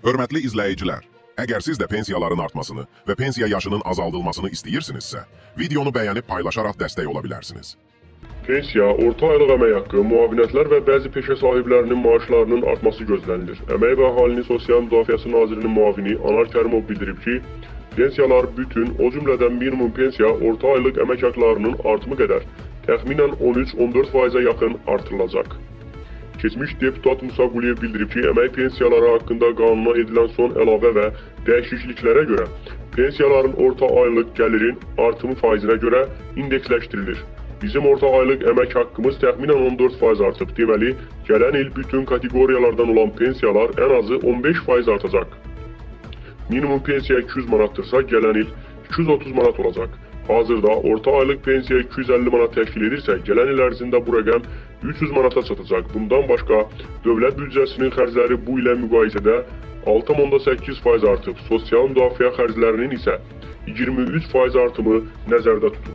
Hörmətli izləyicilər, əgər siz də pensiyaların artmasını və pensiya yaşının azaldılmasını istəyirsinizsə, videonu bəyənib paylaşaraq dəstək ola bilərsiniz. Pensiya, orta aylıq əmək haqqı, müavinətlər və bəzi peşə sahiblərinin maaşlarının artması gözlənilir. Əmək və Əhalinin Sosial Müdafiəsi Nazirinin müavini Anar Kərimov bildirib ki, pensiyalar bütün, o cümlədən minimum pensiya, orta aylıq əmək haqqlarının artımı qədər təxminən 13-14%-ə yaxın artırılacaq. Keçmiş deputat Musa Quliyev bildirib ki, əmək pensiyaları haqqında qanuna edilən son əlavə və dəyişikliklərə görə pensiyaların orta aylıq gəlirin artımı faizinə görə indeksləşdirilir. Bizim orta aylıq əmək haqqımız təxminən 14% artıb. Deməli, gələn il bütün kateqoriyalardan olan pensiyalar ən azı 15% artacaq. Minimum pensiya 200 manatdırsa, gələn il 230 manat olacaq. Hazırda orta aylıq pensiya 250 manat təşkil edirsə, gələn il ərzində bu rəqəm 300 manata çatacaq. Bundan başqa, dövlət büdcəsinin xərcləri bu ilə müqayisədə 6,8% artıb. Sosial müdafiə xərclərinin isə 23% artımı nəzərdə tutulur.